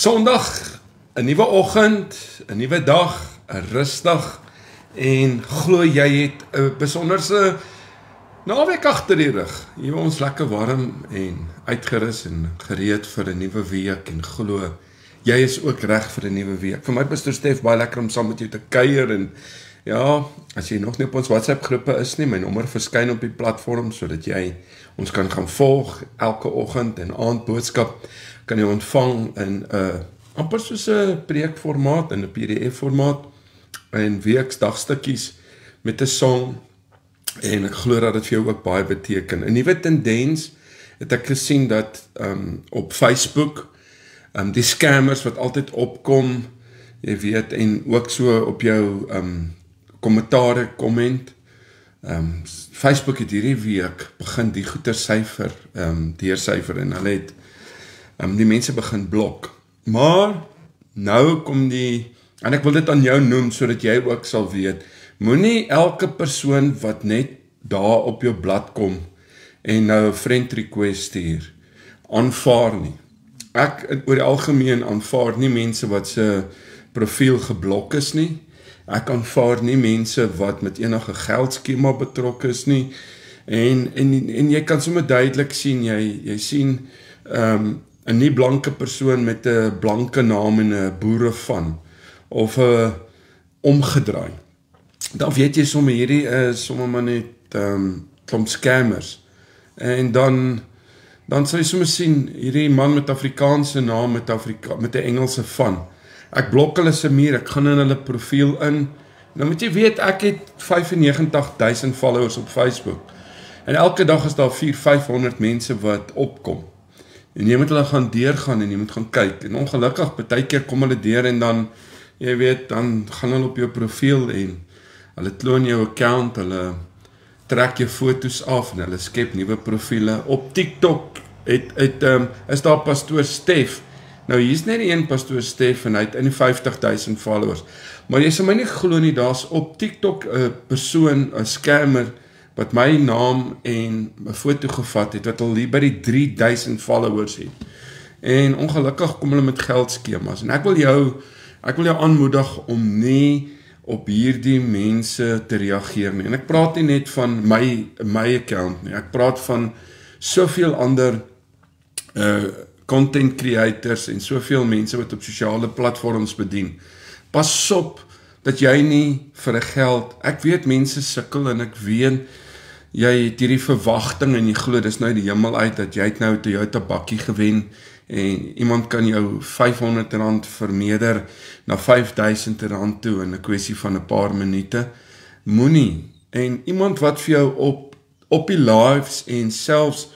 Sondag, 'n nuwe oggend, 'n nuwe dag, 'n rusdag en glo jy het 'n besonderse naweek agter die rug. Hier ons lekker warm en uitgerus en gereed vir 'n nuwe week en glo jy is ook reg vir 'n nuwe week. Vir my Pastor Stef baie lekker om saam met jou te kuier en ja, as jy nog nie op ons WhatsApp groepe is nie, my nommer verskyn op die platform sodat jy ons kan gaan volg elke oggend en aand boodskap kan jy ontvang in 'n amper soos 'n preekformaat in 'n PDF formaat en weksdagstukkies met 'n song en ek glo dat dit vir jou ook baie beteken. 'n Nuwe tendens het ek gesien dat op Facebook die scammers wat altyd opkom, jy weet, en ook so op jou kommentare comment. Facebook het hierdie week begin die goeie syfer deursyfer en hulle het die mense begin blok. Maar nou kom en ek wil dit aan jou noem sodat jy ook sal weet, moenie elke persoon wat net daar op jou blad kom en nou 'n friend request stuur, aanvaar nie. Ek oor die algemeen aanvaar nie mense wat se profiel geblok is nie. Ek aanvaar nie mense wat met enige geldskema betrokke is nie. En jy kan sommer duidelik sien, jy sien 'n nie blanke persoon met 'n blanke naam en 'n boere van of 'n omgedraai. Dan weet jy sommer hierdie is sommer maar net klomp scammers. En dan sal jy sommer sien hierdie man met Afrikaanse naam met 'n Engelse van. Ek blok hulle se muur, ek gaan in hulle profiel in. Nou moet jy weet ek het 95,000 followers op Facebook. En elke dag is daar 400-500 mense wat opkom. En jy moet hulle gaan deurgaan en jy moet gaan kyk. En ongelukkig, baie keer kom hulle deur en dan, jy weet, dan gaan hulle op jou profiel en hulle kloon jou account, hulle trek jou foto's af en hulle skep nuwe profiele. Op TikTok is daar Pastoor Stef. Nou hier's net die een Pastoor Stef en hy het in 50,000 followers. Maar jy sal my nie glo nie, daar's op TikTok 'n persoon, 'n scammer wat my naam en 'n foto gevat het wat al hier by die 3,000 followers het. En ongelukkig kom hulle met geldskemas en ek wil jou aanmoedig om nie op hierdie mense te reageer nie. En ek praat nie net van my account nie. Ek praat van soveel ander content creators en soveel mense wat op sosiale platforms bedien. Pas op dat jy nie vir 'n geld, ek weet mense sukkel en ek weet jy het hierdie verwagting en jy glo dis nou die hemel uit dat jy het nou 'n Toyota bakkie gewen en iemand kan jou R500 vermeerder na R5,000 toe in 'n kwessie van 'n paar minute. Moenie. En iemand wat vir jou op die lives en selfs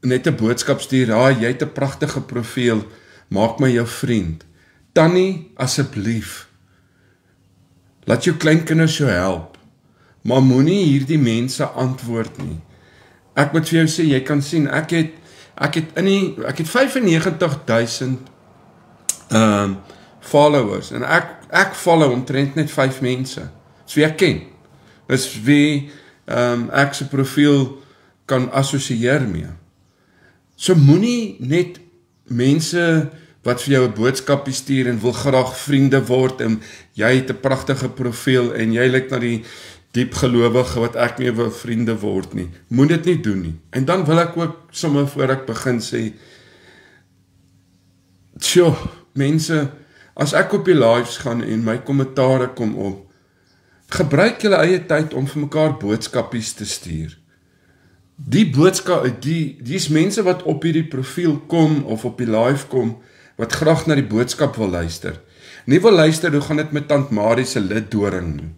net 'n boodskap stuur, jy het 'n pragtige profiel, maak my jou vriend. Tannie, asseblief, laat jou kleinkinders jou help, maar moenie hierdie mense antwoord nie. Ek moet vir jou sê, jy kan sien, ek het 95,000 followers, en ek follow omtrent net 5 mense. Dis wie ek ken. Dis wie ek se profiel kan assosieer mee. So moenie net mense wat vir jou 'n boodskap stuur en wil graag vriende word en jy het 'n pragtige profiel en jy lyk na die diep gelowige wat ek nie wil vriende word nie. Moet dit nie doen nie. En dan wil ek ook sommer voor ek begin sê, mense, as ek op die lives gaan en my kommentare kom op, gebruik julle eie tyd om vir mekaar boodskapies te stuur. Die boodskap, dis mense wat op hierdie profiel kom of op die live kom, wat graag na die boodskap wil luister. Nie wil luister, hoe gaan dit met Tant Marie se liddoring nie?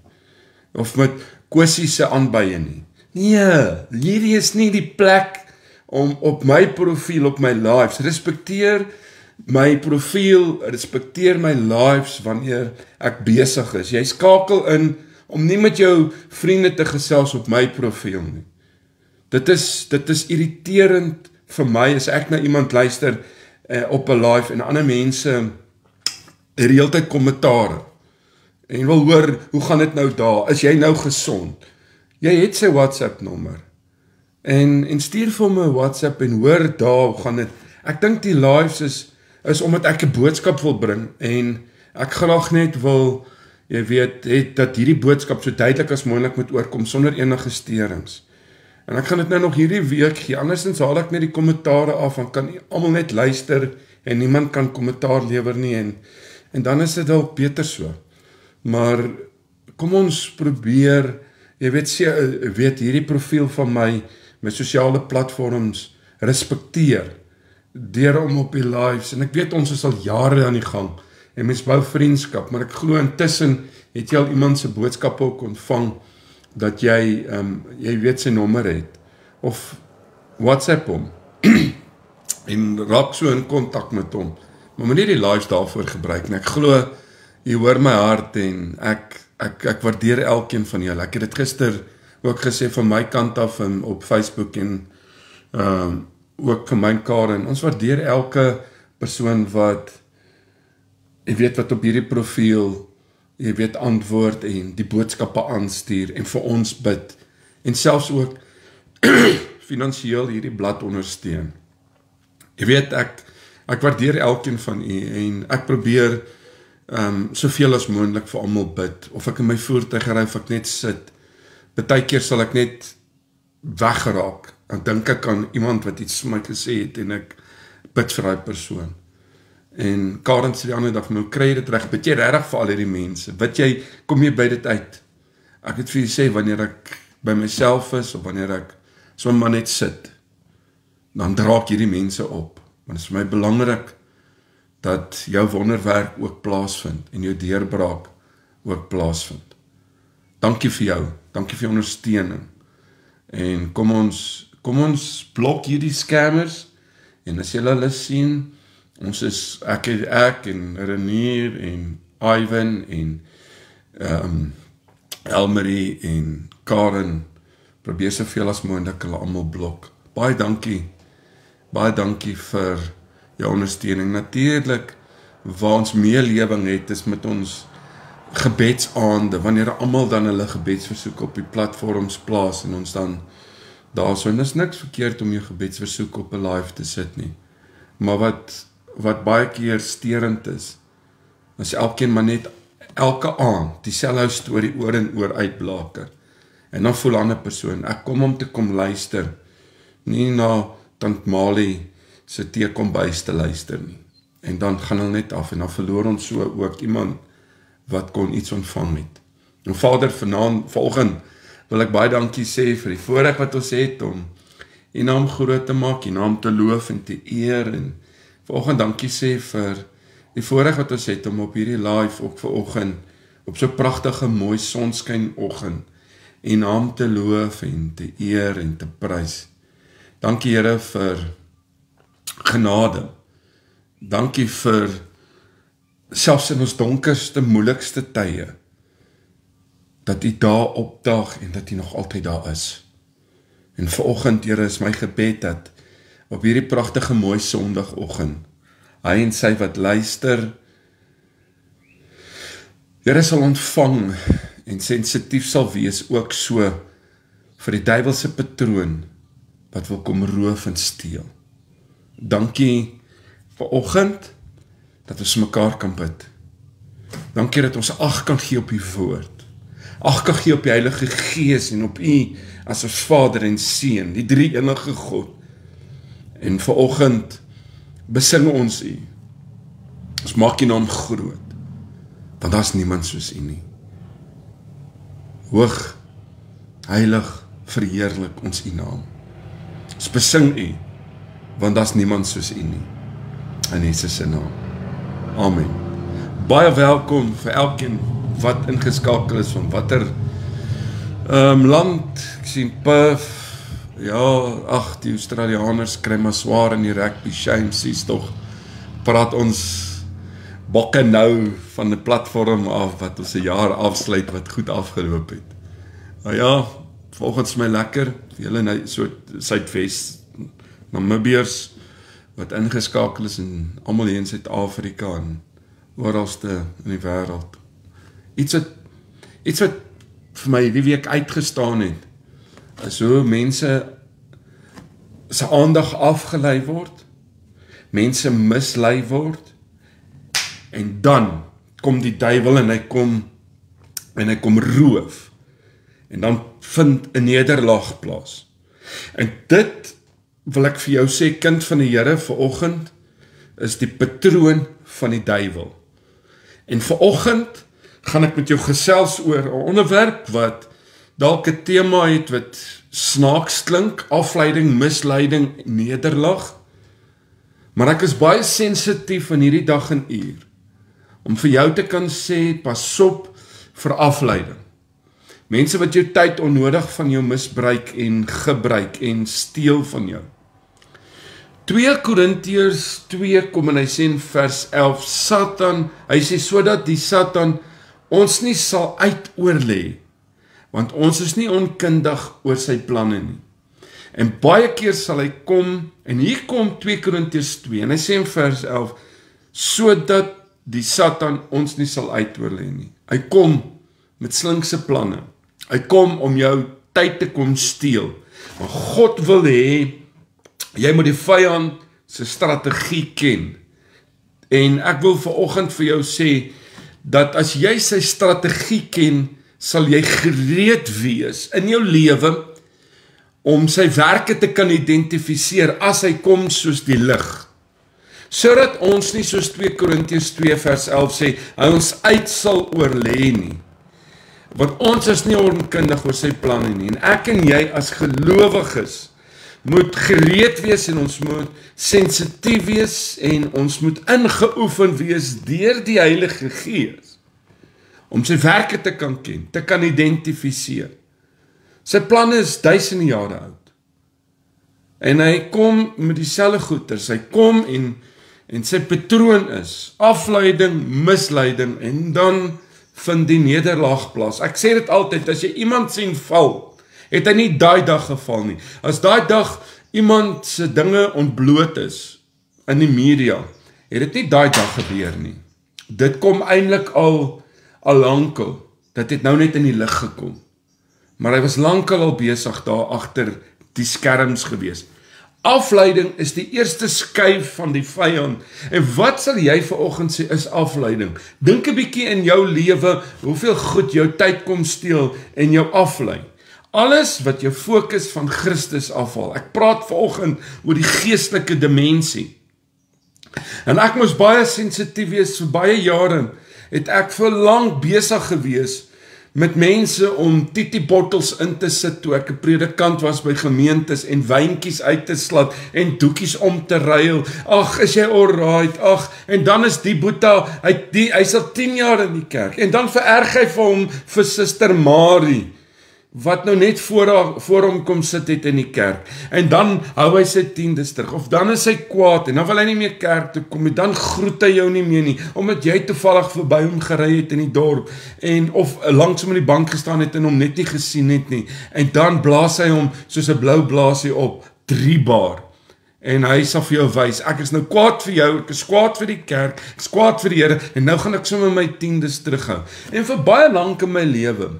Of met Kosie se aanbye nie. Nee, hierdie is nie die plek om op my profiel, op my lives, respekteer my profiel, respekteer my lives wanneer ek besig is. Jy skakel in om nie met jou vriende te gesels op my profiel nie. Dit is irriterend vir my as ek na iemand luister op 'n live en ander mense het die hele tyd kommentare en wil hoor, hoe gaan dit nou daar? Is jy nou gesond? Jy het sy WhatsApp nommer en stuur vir my WhatsApp en hoor daar, hoe gaan dit? Ek dink die lives is is omdat ek 'n boodskap wil bring en ek graag net wil, jy weet, dat hierdie boodskap so duidelik as moontlik moet oorkom sonder enige steurings. En ek gaan dit nou nog hierdie week gee, andersins haal ek net die kommentare af, dan kan almal net luister en niemand kan kommentaar lewer nie en dan is dit dalk beter so. Maar kom ons probeer, jy weet hierdie profiel van my sosiale platforms respekteer deur om op die lives, en ek weet ons is al jare aan die gang en mens bou vriendskap, maar ek glo intussen het jy al iemand se boodskappe ook ontvang dat jy weet sy nommer het of WhatsApp hom en raak so in kontak met hom, maar moenie die lives daarvoor gebruik en ek glo jy hoor my hart en ek waardeer elkeen van julle. Ek het dit gister ook gesê van my kant af op Facebook en ook vir my Karen. Ons waardeer elke persoon wat jy weet wat op hierdie profiel jy weet antwoord en die boodskappe aanstuur en vir ons bid en selfs ook finansiëel hierdie blad ondersteun. Jy weet ek waardeer elkeen van u en ek probeer soveel as moontlik vir almal bid, of ek in my voertuig ry of ek net sit. Partykeer sal ek net weggeraak, en dink ek aan iemand wat iets vir my gesê het, en ek bid vir daai persoon. En Karen sê die ander dag, nou kry jy dit reg, bid jy regtig vir al hierdie mense, bid jy, kom jy by dit uit. Ek het vir jy sê, wanneer ek by myself is, of wanneer ek sommer net sit, dan draak hierdie mense op, want dit is vir my belangrik, dat jou wonderwerk ook plaasvind, en jou deurbraak ook plaasvind. Dankie vir jou, dankie vir jou ondersteuning, en kom ons blok hierdie scammers, en as julle hulle sien, ons is, ek en Renier, en Ivan, en Elmarie, en Karen, probeer soveel as moontlik hulle almal blok. Baie dankie vir jou ondersteuning. Natuurlik, waar ons meelewing het, is met ons gebedsaande, wanneer almal dan hulle gebedsversoek op die platforms plaas, en ons dan daar so, en is niks verkeerd om jou gebedsversoek op 'n live te sit nie, maar wat baie keer sterend is elkeen maar net elke aand dieselfde storie oor en oor uitblaker, en dan voel 'n ander persoon, ek kom om te kom luister, nie na Tant Mali se teekombuis te luister nie, en dan gaan hulle net af, en dan verloor ons so ook iemand wat kon iets ontvang het. En Vader, volgende wil ek baie dankie sê vir die voorreg wat ons het om u naam groot te maak, u naam te loof en te eer, en volgende dankie sê vir die voorreg wat ons het om op hierdie live ook vanoggend, op so pragtige mooi sonskyn-oggend, u naam te loof en te eer en te prys. Dankie Here vir genade. Dankie vir selfs in ons donkerste, moeilikste tye, dat u daar opdaag en dat u nog altyd daar is. En vanoggend, Here, is my gebed dat op hierdie pragtige mooi sondagoggend, hy en sy wat luister, Here sal ontvang en sensitief sal wees ook so vir die duiwelse patroon wat wil kom roof en steel. Dankie vanoggend dat ons mekaar kan bid. Dankie dat ons ag kan gee op u woord. Ag kan gee op die Heilige Gees en op u as ons Vader en Seun, die drie enige God. En vanoggend besing ons u. Ons maak u naam groot, want daar is niemand soos u nie. Hoog, heilig, verheerlik ons u naam. Ons besing u, want daar is niemand soos u nie. In Jesus se naam. Amen. Baie welkom vir elkeen wat ingeskakel is van watter land. Ek sien Perth, ja, die Australianers kry maar swaar in die rugby, shame, sies tog, praat ons bokke nou van die platform af, wat ons 'n jaar afsluit, wat goed afgeloop het. Nou ja, volgens my lekker, julle so Suidwes, Namibiërs, wat ingeskakel is en almal hier in Suid-Afrika en oralste in die wêreld. Iets wat vir my die week uitgestaan het, is hoe mense se aandag afgelei word mense mislei word, en dan kom die duiwel en hy kom roof, en dan vind 'n nederlaag plaas. En dit wil ek vir jou sê, kind van die Here, vanoggend is die patroon van die duiwel. En vanoggend gaan ek met jou gesels oor 'n onderwerp wat dalk 'n tema het wat snaaks klink, afleiding, misleiding, nederlaag. Maar ek is baie sensitief in hierdie dag en uur om vir jou te kan sê, pas op vir afleiding. Mense wat jou tyd onnodig van jou misbruik en gebruik en steel van jou. 2 Korintiërs 2 kom en hy sê in vers 11, Satan, hy sê sodat die Satan ons nie sal uitoorlê, want ons is nie onkundig oor sy planne nie. En baie keer sal hy kom, en hier kom 2 Korintiërs 2, en hy sê in vers 11, sodat die Satan ons nie sal uitoorlê nie. Hy kom met slinkse planne. Hy kom om jou tyd te kom steel. Maar God wil hê, jy moet die vyand se strategie ken. En ek wil vanoggend vir jou sê, dat as jy sy strategie ken, sal jy gereed wees in jou lewe, om sy werke te kan identifiseer, as hy kom soos die lig. Sodat ons nie soos 2 Korintiërs 2 vers 11 sê, hy ons uit sal oorlê nie. Want ons is nie onkundig oor sy planne nie. En ek en jy as gelowiges moet gereed wees en ons moet sensitief wees en ons moet ingeoefen wees deur die Heilige Gees om sy werke te kan ken, te kan identifiseer. Sy planne is duisende jare oud. En hy kom met dieselfde goeders. Hy kom en sy patroon is afleiding, misleiding en dan vind die nederlaag plaas. Ek sê dit altyd, as jy iemand sien val, het hy nie daai dag geval nie. As daai dag iemand se dinge ontbloot is in die media, het dit nie daai dag gebeur nie. Dit kom eintlik al lankal. Dit het nou net in die lig gekom. Maar hy was lankal al besig daar agter die skerms gewees. Afleiding is die eerste skuif van die vyand. En wat sal jy vanoggend sê is afleiding? Dink 'n bietjie in jou lewe, hoeveel goed jou tyd kom steel en jou aflei. Alles wat jou fokus van Christus afhaal. Ek praat vanoggend oor die geestelike dimensie. En ek moes baie sensitief wees vir baie jare. Het ek vir lank besig gewees met mense om titiebottels in te sit toe ek 'n predikant was by gemeentes en wyntjies uit te slat en doekies om te ruil. Ag, is jy alright? Ag, en dan is die boeta, hy's al 10 jaar in die kerk. En dan vererg hy vir hom vir Suster Marie, wat nou net voor hom kom sit het in die kerk. En dan hou hy sy tiendes terug, of dan is hy kwaad, en dan wil hy nie meer kerk toe kom, en dan groet hy jou nie meer nie, omdat jy toevallig verby hom gery het in die dorp, en of langs hom in die bank gestaan het en hom net nie gesien het nie, en dan blaas hy hom soos 'n blou blaasie op, 3 bar. En hy sal vir jou wys, ek is nou kwaad vir jou, ek is kwaad vir die kerk, ek is kwaad vir die Here, en nou gaan ek sommer my tiendes terughou. En vir baie lank in my lewe,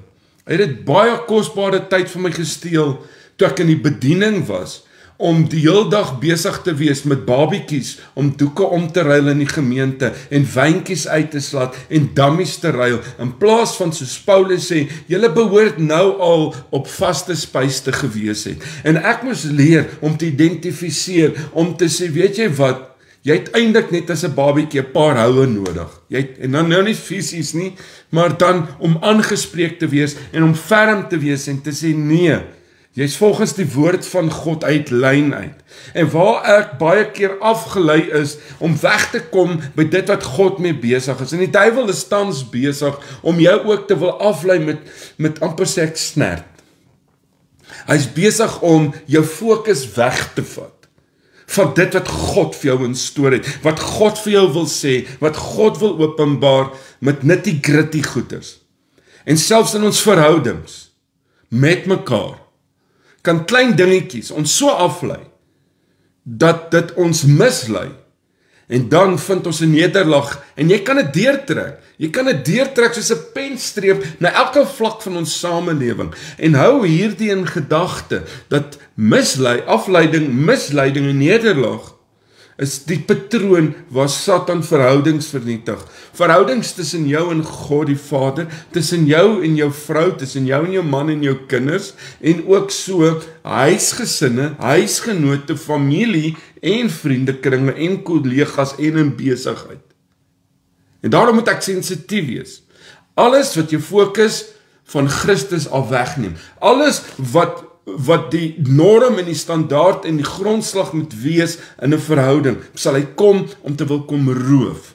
hy het baie kosbare tyd van my gesteel, toe ek in die bediening was, om die hele dag besig te wees met babietjies, om doeke om te ruil in die gemeente, en wyntjies uit te slat, en dammies te ruil, in plaas van soos Paulus sê, julle behoort nou al op vaste spys te gewees het. En ek moes leer om te identifiseer, om te sê, weet jy wat, jy het eintlik net as 'n babietjie 'n paar houe nodig. En dan nou nie fisies nie, maar dan om aangespreek te wees en om ferm te wees en te sê nee, jy's volgens die woord van God uit lyn uit. En waar ek baie keer afgelei is om weg te kom by dit wat God mee besig is. En die duiwel is tans besig om jou ook te wil aflei met amper sê ek snert. Hy's besig om jou fokus weg te vat van dit wat God vir jou instoor het, wat God vir jou wil sê, wat God wil openbaar met nitty-gritty goeders. En selfs in ons verhoudings met mekaar kan klein dingetjies ons so aflei dat dit ons mislei. En dan vind ons 'n nederlaag en jy kan dit deurtrek. Jy kan dit deurtrek soos 'n penstreep na elke vlak van ons samelewing. En hou hierdie in gedagte dat afleiding, misleiding en nederlaag is die patroon waar Satan verhoudings vernietig. Verhoudings tussen jou en God die Vader, tussen jou en jou vrou, tussen jou en jou man en jou kinders, en ook so huisgesinne, huisgenote, familie en vriendekringe en kollegas en in besigheid. En daarom moet ek sensitief wees. Alles wat jou fokus van Christus af wegneem, alles wat die norm en die standaard en die grondslag moet wees in 'n verhouding, sal hy kom om te wil kom roof.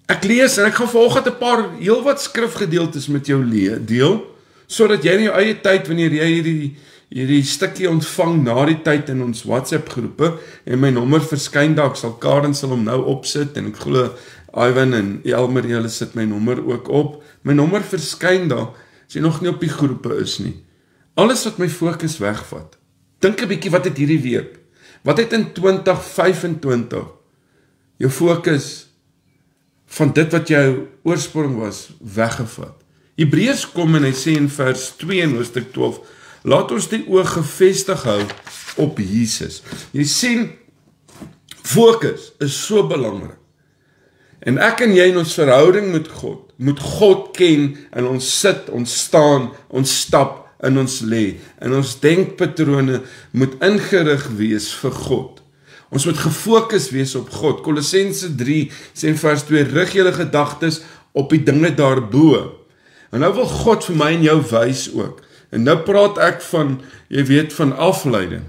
Ek lees en ek gaan vanoggend 'n paar heelwat skrifgedeeltes met jou deel, sodat jy in jou eie tyd, wanneer jy hierdie stukkie ontvang na die tyd in ons WhatsApp groepe, en my nommer verskyn daar, Karen sal hom nou opsit, en ek glo Ivan en Elmer, julle sit my nommer ook op. My nommer verskyn daar, as jy nog nie op die groepe is nie. Alles wat my fokus wegvat. Dink 'n bietjie, wat het hierdie week? Wat het in 2025 jou fokus van dit wat jou oorsprong was, weggevat? Hebreërs kom en hy sê in vers 2 in hoofstuk 12, laat ons die oog gefestig hou op Jesus. Jy sien, fokus is so belangrik. En ek en jy in ons verhouding met God ken, en ons sit, ons staan, ons stap, in ons lê, en ons denkpatrone moet ingerig wees vir God. Ons moet gefokus wees op God. Kolossense 3 sê in vers 2, rig julle gedagtes op die dinge daarbo. En nou wil God vir my en jou wys ook. En nou praat ek van, jy weet, van afleiding.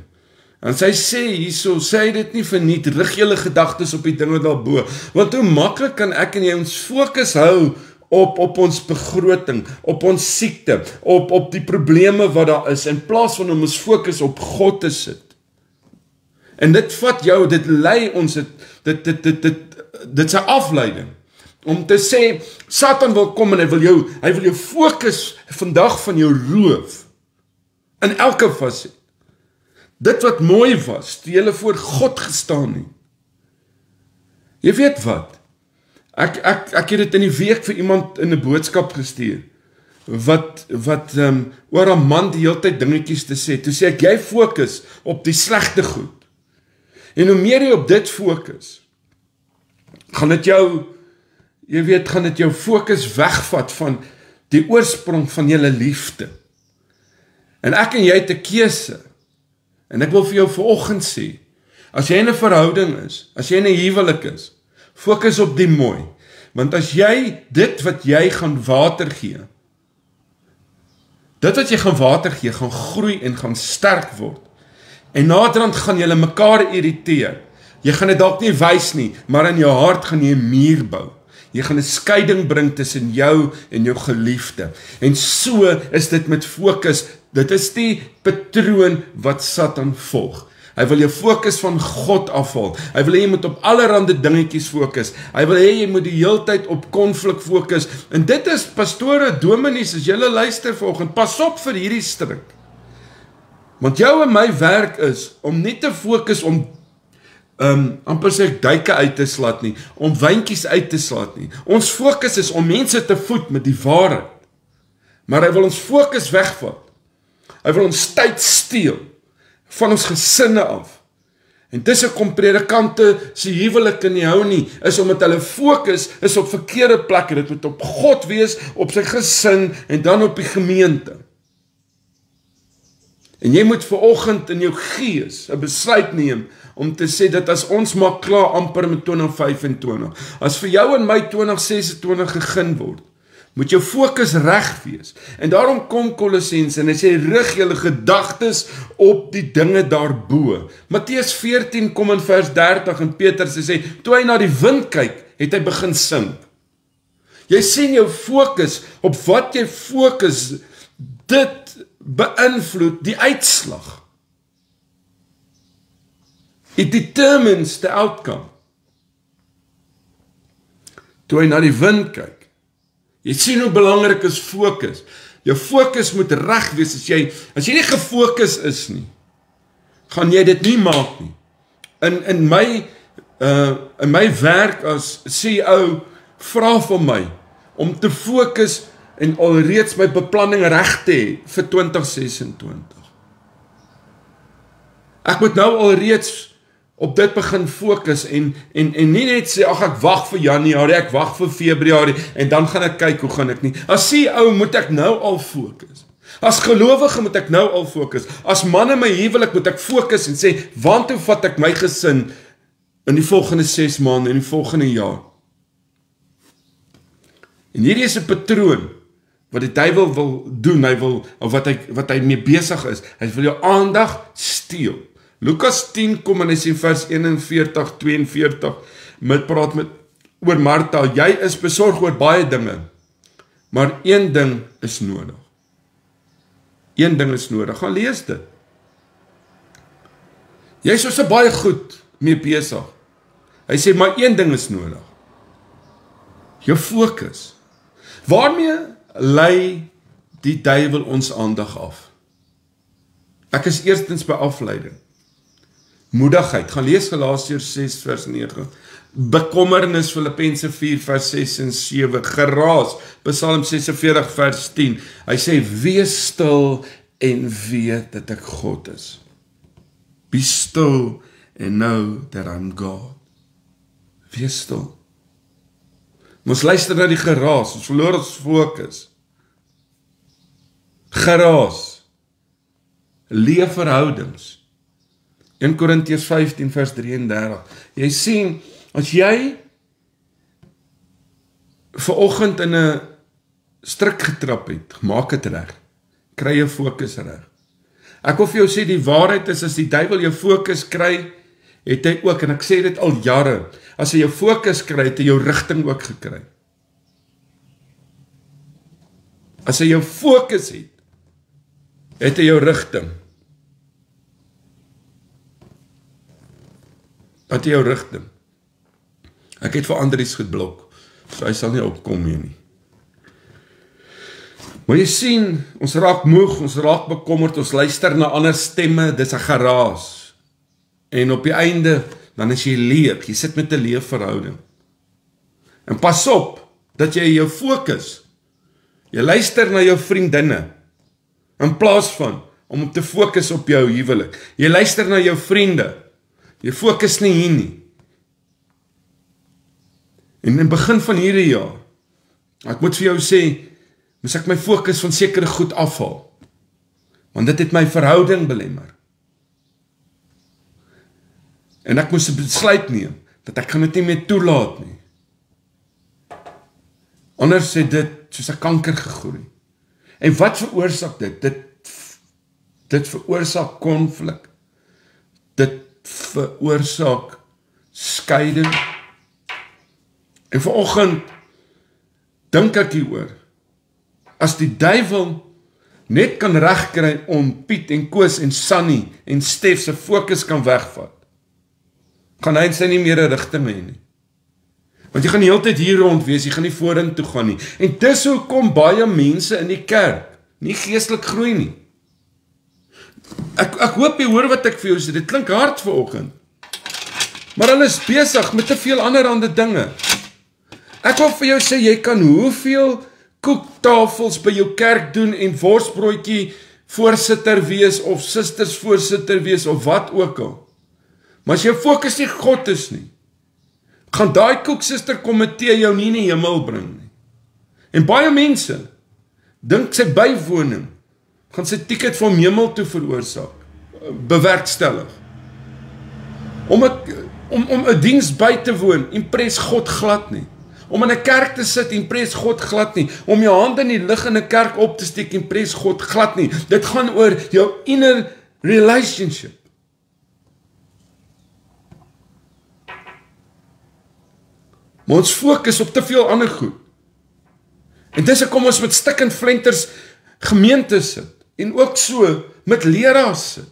En sy sê hierso, sê hy dit nie verniet, rig julle gedagtes op die dinge daarbo. Want hoe maklik kan ek en jy ons fokus hou op ons begroting, op ons siekte, op die probleme wat daar is, in plaas van om ons fokus op God te sit. En dit vat jou, dit lei ons, dit is 'n afleiding, om te sê, Satan wil kom en hy wil jou fokus vandag van jou roof, in elke faset. Dit wat mooi was, toe jy voor God gestaan het. Jy weet wat? Ek het dit in die week vir iemand in 'n boodskap gestuur, wat oor 'n man die hele tyd dingetjies te sê. Toe sê ek, jy fokus op die slegte goed. En hoe meer jy op dit fokus, gaan dit jou fokus wegvat van die oorsprong van julle liefde. En ek en jy het 'n keuse. En ek wil vir jou vanoggend sê, as jy in 'n verhouding is, as jy in 'n huwelik is, fokus op die mooi, want as jy dit wat jy gaan water gee, gaan groei en gaan sterk word, en naderhand gaan julle mekaar irriteer, jy gaan dit dalk nie wys nie, maar in jou hart gaan jy 'n muur bou, jy gaan 'n skeiding bring tussen jou en jou geliefde, en so is dit met fokus, dit is die patroon wat Satan volg. Hy wil jou fokus van God afhaal. Hy wil hê jy moet op allerhande dingetjies fokus. Hy wil hê jy moet die hele tyd op konflik fokus. En dit is, pastore, dominees, as julle luister vanoggend, pas op vir hierdie strik. Want jou en my werk is om nie te fokus om amper sê ek duike uit te slat nie, om wyntjies uit te slat nie. Ons fokus is om mense te voed met die waarheid. Maar hy wil ons fokus wegvat. Hy wil ons tyd steel van ons gesinne af. En dis hoekom predikante se huwelike nie hou nie, is omdat hulle fokus is op verkeerde plekke. Dit moet op God wees, op sy gesin en dan op die gemeente. En jy moet vanoggend in jou gees 'n besluit neem om te sê dat as ons maar klaar amper met 2025, as vir jou en my 2026 gegeen word, moet jou fokus reg wees. En daarom kom Kolossense en hy sê, rig julle gedagtes op die dinge daarbo. Matteus 14 kom in vers 30 en Petrus sê, toe hy na die wind kyk, het hy begin sing. Jy sien jou fokus, op wat jy fokus, dit beïnvloed die uitslag. It determines the outcome. Toe hy na die wind kyk, jy sien hoe belangrik is fokus. Jou fokus moet reg wees. As jy nie gefokus is nie, gaan jy dit nie maak nie. In my werk as CEO, vra van my om te fokus en alreeds my beplanning reg te hê vir 2026. Ek moet nou alreeds op dit begin fokus en nie net sê, ag ek wag vir Januarie, ek wag vir Februarie en dan gaan ek kyk hoe gaan ek nie. As CEO moet ek nou al fokus. As gelowige moet ek nou al fokus. As man in my huwelik moet ek fokus en sê, waartoe vat ek my gesin in die volgende 6 maande, in die volgende jaar? En hierdie is 'n patroon wat die duiwel wil doen, of wat hy mee besig is. Hy wil jou aandag steel. Lukas 10 kom en hy sê vers 41, 42, praat oor Martha, jy is besorg oor baie dinge, maar een ding is nodig. Een ding is nodig, gaan lees dit. Jy is so baie goed mee besig. Hy sê, maar een ding is nodig. Jou fokus. Waarmee lei die duiwel ons aandag af? Ek is eerstens by afleiding. Moedigheid, gaan lees Galasiërs 6 vers 9. Bekommernis, Filippense 4 vers 6 en 7. Geraas, Psalm 46 vers 10. Hy sê, wees stil en weet dat ek God is. Be still and know that I'm God. Wees stil. Ons luister na die geraas, ons verloor ons fokus. Geraas. Leefverhoudings. 1 Korintiërs 15 vers 33. Jy sien, as jy vanoggend in 'n strik getrap het, maak dit reg. Kry jou fokus reg. Ek wil vir jou sê, die waarheid is, as die duiwel jou fokus kry, het hy ook, en ek sê dit al jare, as hy jou fokus kry, het hy jou rigting ook gekry. As hy jou fokus het hy jou rigting. Wat jou rigting. Ek het vir Andries geblok, so hy sal nie opkom nie. Maar jy sien, ons raak moeg, ons raak bekommerd, ons luister na ander stemme, dis 'n geraas. En op die einde, dan is jy leeg, jy sit met 'n leë verhouding. En pas op, dat jy jou fokus, jy luister na jou vriendinne, in plaas van om te fokus op jou huwelik. Jy luister na jou vriende, jy fokus nie hier nie. En in die begin van hierdie jaar, ek moet vir jou sê, moes ek my fokus van sekere goed afhaal, want dit het my verhouding belemmer. En ek moes 'n besluit neem, dat ek gaan dit nie meer toelaat nie. Anders het dit soos 'n kanker gegroei. En wat veroorsaak dit? Dit veroorsaak konflik. Dit veroorsaak skeiding. En vanoggend dink ek hieroor. As die duiwel net kan regkry om Piet en Koos en Sunny en Stef se fokus kan wegvat, gaan hy sy nie meer 'n rigting hê nie. Want jy gaan die hele tyd hier rond wees, jy gaan nie vorentoe gaan nie. En dis hoekom baie mense in die kerk nie geestelik groei nie. Ek hoop jy hoor wat ek vir jou sê, dit klink hard vanoggend. Maar hulle is besig met te veel ander dinge. Ek wil vir jou sê, jy kan hoeveel koektafels by jou kerk doen en worsbroodjie voorsitter wees of susters voorsitter wees of wat ook al. Maar as jou fokus nie God is nie, gaan daai koeksuster komitee jou nie in die hemel bring nie. En baie mense dink sy bywoning gaan sy ticket van hemel toe veroorsaak, bewerkstellig. Om 'n diens by te woon, impres God glad nie. Om in 'n kerk te sit, impres God glad nie. Om jou hande in die lug in 'n kerk op te steek, impres God glad nie. Dit gaan oor jou inner relationship. Maar ons fokus op te veel ander goed. En dis hoekom ons met stik en flenters gemeente sit. En ook so met leraars sit.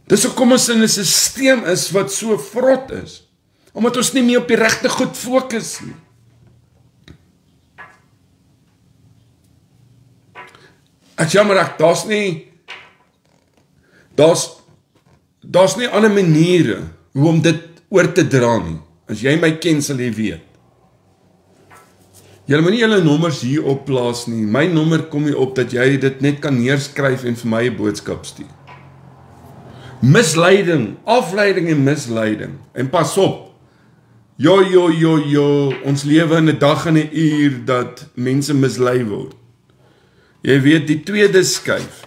Dis hoekom ons in 'n stelsel is wat so vrot is. Omdat ons nie meer op die regte goed fokus nie. Ek jammer, daar's nie ander maniere hoe om dit oor te dra nie. As jy my ken, sal jy weet. Julle moet nie julle nommers hier opplaas nie. My nommer kom hier op dat jy dit net kan neerskryf en vir my 'n boodskap stuur. Misleiding, afleiding en misleiding. En pas op, ons lewe in 'n dag en 'n uur dat mense mislei word. Jy weet, die tweede skuif.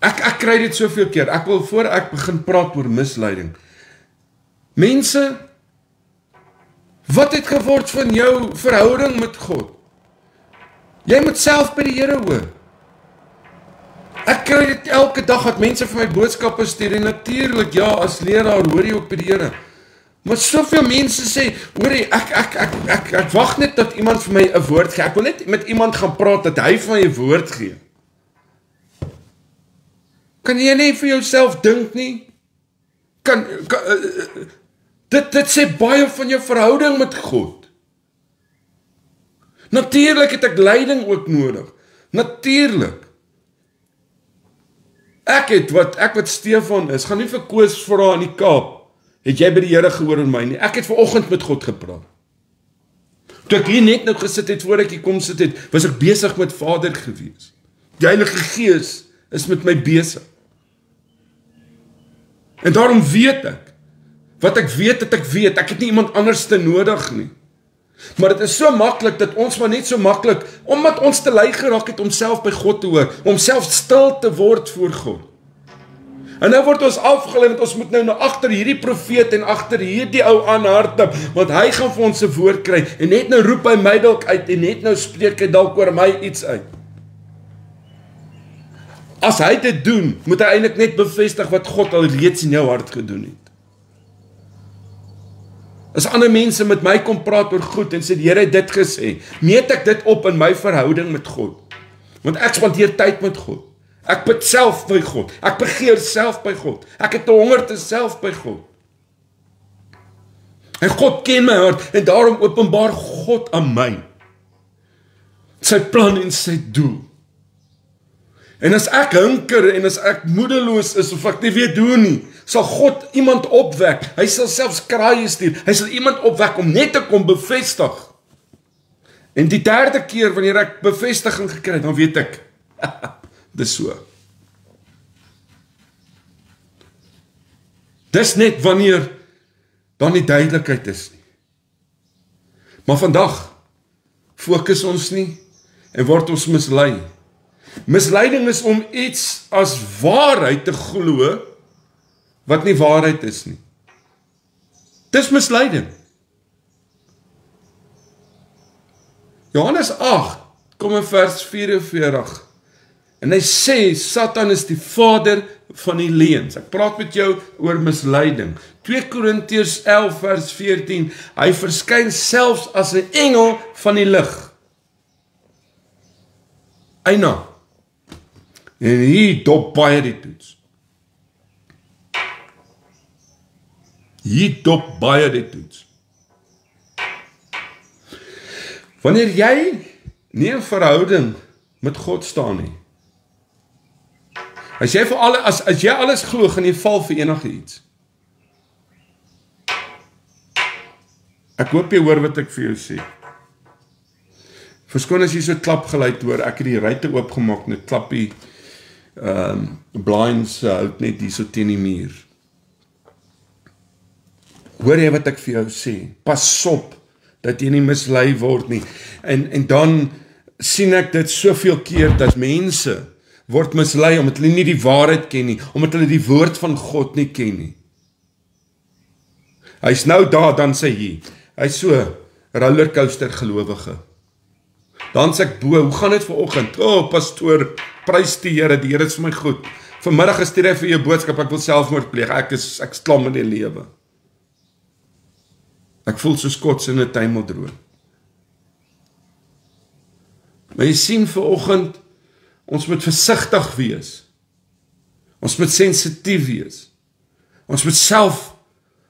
Ek kry dit soveel keer, ek wil voor ek begin praat oor misleiding. Mense, wat het geword van jou verhouding met God? Jy moet self by die Here hoor. Ek kry dit elke dag dat mense vir my boodskappe stuur en natuurlik, ja, as leraar hoor jy ook by die Here. Maar soveel mense sê, hoor jy, ek wag net dat iemand vir my 'n woord gee. Ek wil net met iemand gaan praat dat hy vir my 'n woord gee. Kan jy nie vir jouself dink nie? Dit sê baie van jou verhouding met God. Natuurlik het ek leiding ook nodig. Natuurlik. Ek wat Stefan is, gaan nie vir Koos vra in die Kaap. Het jy by die Here gehoor in my nie? Ek het vanoggend met God gepraat. Toe ek hier net nou gesit het, voor ek hier kom sit het, was ek besig met Vader gewees. Die Heilige Gees is met my besig. En daarom weet ek, wat ek weet, ek het nie iemand anders te nodig nie. Maar dit is so maklik, dat ons maar net so maklik, omdat ons te lui geraak het om self by God te hoor, om self stil te word voor God. En nou word ons afgelei, want ons moet nou agter hierdie profeet en agter hierdie ou aanhardop, want hy gaan vir ons 'n woord kry, en net nou roep hy my dalk uit, en net nou spreek hy dalk oor my iets uit. As hy dit doen, moet hy eintlik net bevestig wat God al reeds in jou hart gedoen het. As ander mense met my kom praat oor goed en sê, die Here het dit gesê, meet ek dit op in my verhouding met God. Want ek spandeer tyd met God. Ek bid self by God. Ek begeer self by God. Ek het 'n hongerte self by God. En God ken my hart en daarom openbaar God aan my sy plan en sy doel. En as ek hinker en as ek moedeloos is of ek nie weet hoe nie, sal God iemand opwek. Hy sal selfs kraaie stuur. Hy sal iemand opwek om net te kom bevestig. En die derde keer wanneer ek bevestiging gekry het, dan weet ek, dis so. Dis net wanneer dan die duidelikheid is nie. Maar vandag fokus ons nie en word ons mislei. Misleiding is om iets as waarheid te glo wat nie waarheid is nie. Dis misleiding. Johannes 8, kom in vers 44. En hy sê, Satan is die vader van die leuns. Ek praat met jou oor misleiding. 2 Korintiërs 11 vers 14, hy verskyn selfs as 'n engel van die lig. Eina. En hier dop baie die toets. Hier dop baie die toets. Wanneer jy nie 'n verhouding met God staan nie, as jy alles glo, gaan jy val vir enige iets. Ek hoop jy hoor wat ek vir jou sê. Verskoon as jy so klapgeluid hoor, ek het die ruitte oopgemaak, net klappie blinds hout net hier so teen die muur. Hoor jy wat ek vir jou sê? Pas op dat jy nie mislei word nie. En dan sien ek dit soveel keer dat mense word mislei omdat hulle nie die waarheid ken nie, omdat hulle die woord van God nie ken nie. Hy's nou daar, dan sê hy's so rollercoaster gelowige. Dan sê ek bo, hoe gaan dit vanoggend? Pastoor, prys die Here is vir my goed. Vanmiddag gestuur hy vir jou boodskap, ek wil selfmoord pleeg, ek is klaar met die lewe. Ek voel soos kots in 'n tuimeldroom. Maar jy sien vanoggend, ons moet versigtig wees. Ons moet sensitief wees. Ons moet self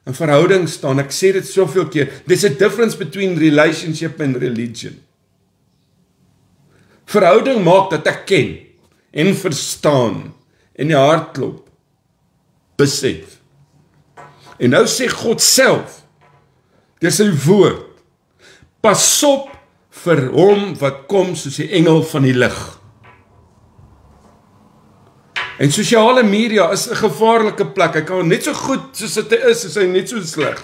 in verhouding staan. Ek sê dit soveel keer. There's a difference between relationship and religion. Verhouding maak dat ek ken en verstaan en die hart klop. Besef. En nou sê God self, deur sy woord, pas op vir hom wat kom soos die engel van die lig. En sosiale media is 'n gevaarlike plek. Hy kan net so goed soos dit is hy net so sleg.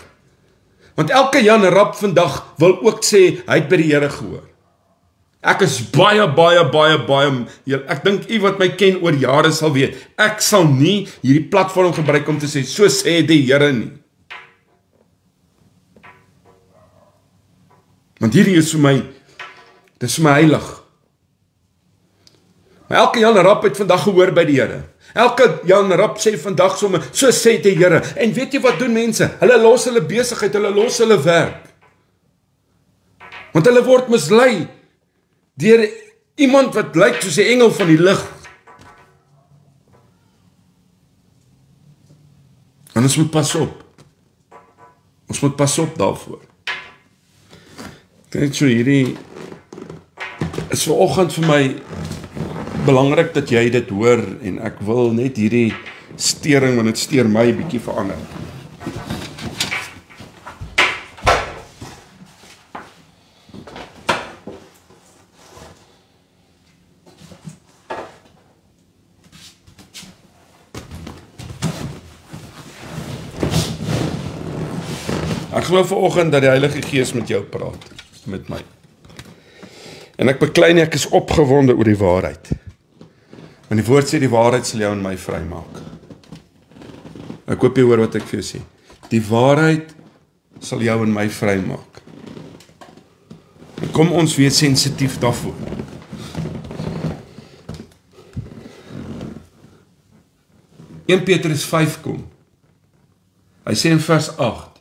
Want elke Jan Rap vandag wil ook sê, hy het by die Here gehoor. Ek is baie, ek dink u wat my ken oor jare sal weet, ek sal nie hierdie platform gebruik om te sê, so sê die Here nie. Want hierdie is vir my, dit is vir my heilig. Maar elke Jan Rap het vandag gehoor by die Here. Elke Jan Rap sê vandag sommer, so sê die Here. En weet jy wat doen mense? Hulle los hulle besigheid, hulle los hulle werk. Want hulle word mislei deur iemand wat lyk soos 'n engel van die lig. En ons moet pas op. Ons moet pas op daarvoor. Kyk so hierdie is vanoggend vir my belangrik dat jy dit hoor en ek wil net hierdie stering, want dit steur my 'n bietjie verander. Ek glo vanoggend dat die Heilige Gees met jou praat, met my. En ek beklei nie, ek is opgewonde oor die waarheid. Want die woord sê die waarheid sal jou en my vrymaak. Ek hoop jy hoor wat ek vir jou sê. Die waarheid sal jou en my vrymaak. En kom ons wees sensitief daarvoor. In Petrus 5 kom. Hy sê in vers 8,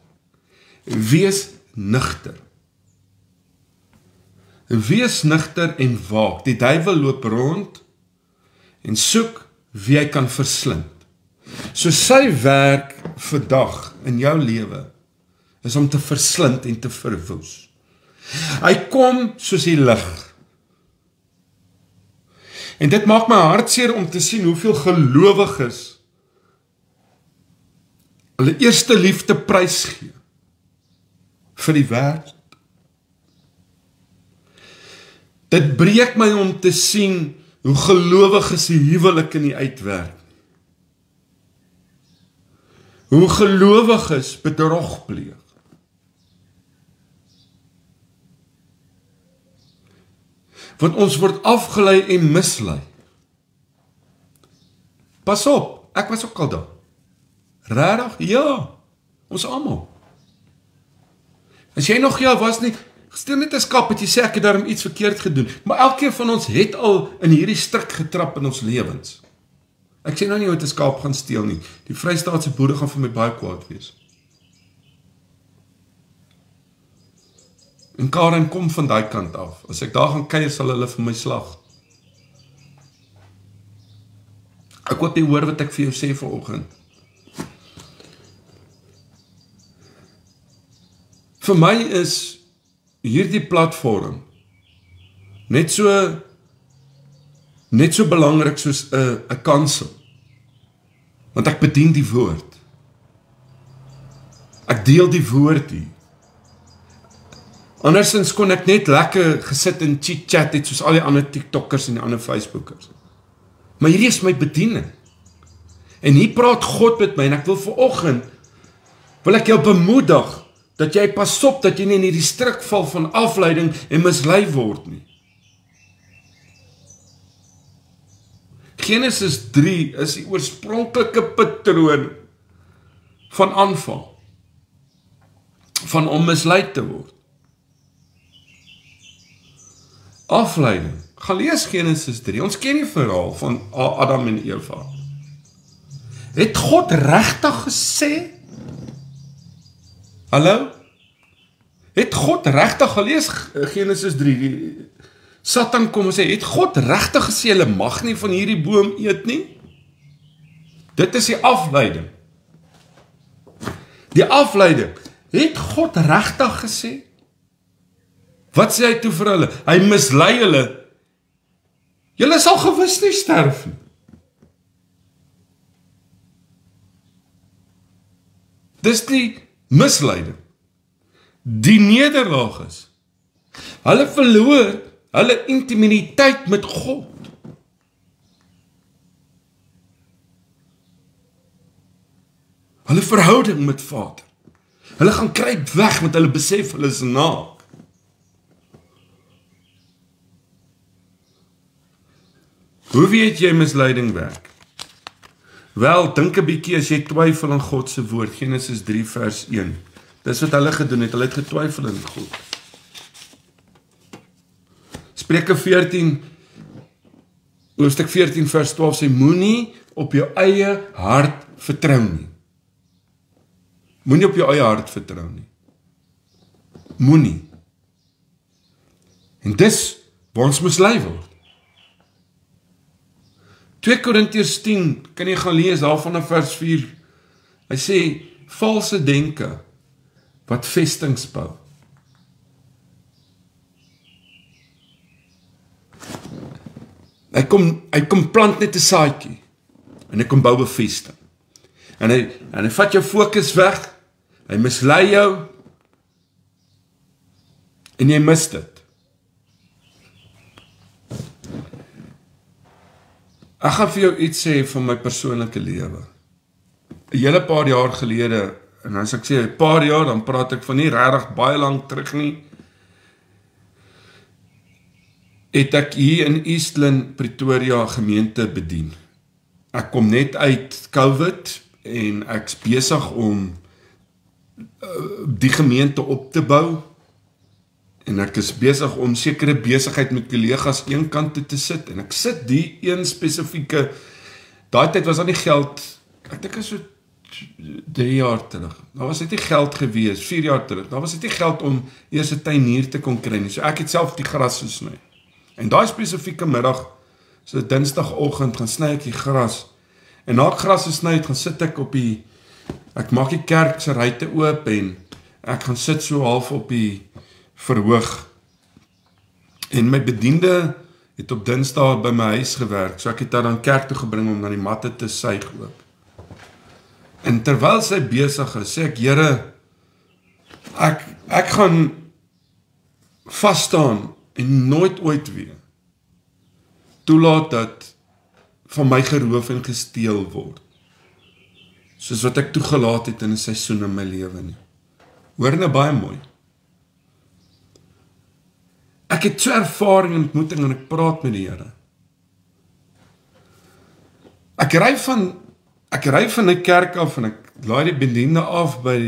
wees nugter. Wees nugter en waak. Die duiwel loop rond en soek wie hy kan verslind. So sy werk vandag in jou lewe is om te verslind en te verwoes. Hy kom soos die lig. En dit maak my hartseer om te sien hoeveel gelowiges hulle eerste liefde prys gee vir die wêreld. Dit breek my om te sien hoe gelowiges die huwelike nie uitwerk. Hoe gelowiges bedrog pleeg. Want ons word afgelei en mislei. Pas op, ek was ook al daar. Regtig? Ja, ons almal. As jy nog was nie, stel net 'n skap dat jy sê ek het daarom iets verkeerd gedoen. Maar elkeen van ons het al in hierdie struik getrap in ons lewens. Ek sê nou nie hoe 'n skaap gaan steel nie. Die Vrystaatse boere gaan vir my baie kwaad wees. En Karen kom van daai kant af. As ek daar gaan kuier, sal hulle vir my slag. Ek hoop jy hoor wat ek vir jou sê vanoggend. Vir my is hierdie platform net so belangrik soos 'n kansel. Want ek bedien die woord. Ek deel die woord hier. Andersins kon ek net lekker gesit en chit-chat het soos al die ander TikTokkers en die ander Facebookers. Maar hierdie is my bediening. En hier praat God met my en ek wil vanoggend wil ek jou bemoedig dat jy pas op dat jy nie in hierdie struik val van afleiding en mislei word nie. Genesis 3 is die oorspronklike patroon van aanval, van om mislei te word. Afleiding. Gaan lees Genesis 3. Ons ken die verhaal van Adam en Eva. Het God regtig gesê? Hallo? Het God regtig gelees Genesis 3? Satan kom en sê, het God regtig gesê, hulle mag nie van hierdie boom eet nie? Dit is die afleiding. Die afleiding. Het God regtig gesê? Wat sê hy toe vir hulle? Hy mislei hulle. Julle sal gewis nie sterf nie. Dis die misleiding. Die nederlaag is. Hulle verloor hulle intimiteit met God. Hulle verhouding met Vader. Hulle gaan kruip weg met hulle besef hulle is naak. Hoe weet jy misleiding werk? Wel, dink 'n bietjie as jy twyfel aan God se woord, Genesis 3 vers 1. Dis wat hulle gedoen het, hulle het getwyfel in God. Spreuke 14, hoofstuk 14 vers 12 sê, moenie op jou eie hart vertrou nie. Moenie op jou eie hart vertrou nie. Moenie. En dis waar ons mislei word. 2 Korintiërs 10, kan jy gaan lees daar vanaf vers 4. Hy sê, valse denke wat vestings bou. Hy kom plant net 'n saadjie en hy kom bou 'n vesting. En hy vat jou fokus weg, hy mislei jou en jy mis dit. Ek gaan vir jou iets sê van my persoonlike lewe. 'n Hele paar jaar gelede, en as ek sê 'n paar jaar, dan praat ek van nie regtig baie lank terug nie, het ek hier in Eastland, Pretoria gemeente bedien. Ek kom net uit COVID en ek's besig om die gemeente op te bou. En ek is besig om sekere besigheid met kollegas een kant toe te sit. En ek sit die een spesifieke, daai tyd was daar nie geld, ek dink is so 3 jaar terug. Daar was dit nie geld gewees, 4 jaar terug. Daar was dit nie geld om eers 'n tuinier te kon kry nie. So ek het self die gras gesny. En daai spesifieke middag, so Dinsdagoggend, gaan sny ek die gras. En na ek gras gesny het, gaan sit ek ek maak die kerk se ruitte oop en ek gaan sit so half op die verhoog. En my bediende het op Dinsdag by my huis gewerk, so ek het haar dan kerk toe gebring om na die matte te suig ook. En terwyl sy besig is, sê ek, Here, ek gaan vas staan en nooit ooit weer toelaat dat van my geroof en gesteel word, soos wat ek toegelaat het in 'n seisoen in my lewe nie. Hoor nou baie mooi. Ek het so ervaring en ontmoeting en ek praat met die Here. Ek ry van die kerk af en ek laai die bediende af by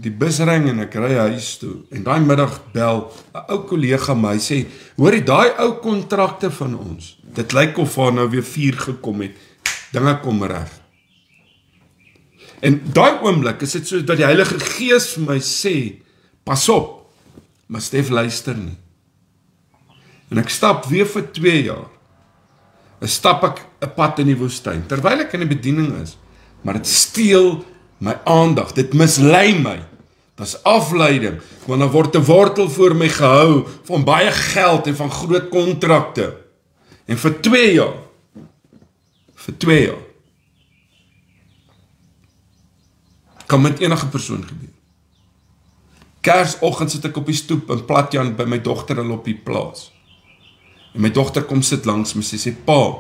die busring en ek ry huis toe. En daai middag bel 'n ou kollega my, hy sê, hoor jy daai ou kontrakte van ons, dit lyk of daar nou weer vuur gekom het, dinge kom reg. En daai oomblik is dit so dat die Heilige Gees vir my sê, pas op, maar Stef luister nie. En ek stap weer vir 2 jaar. Stap ek 'n pad in die woestyn, terwyl ek in die bediening is, maar dit steel my aandag, dit mislei my. Dis afleiding, want dan word 'n wortel voor my gehou van baie geld en van groot kontrakte. En vir 2 jaar, kan met enige persoon gebeur. Kersoggend sit ek op die stoep in Platjan by my dogter hulle op die plaas. En my dogter kom sit langs my, sy sê, pa,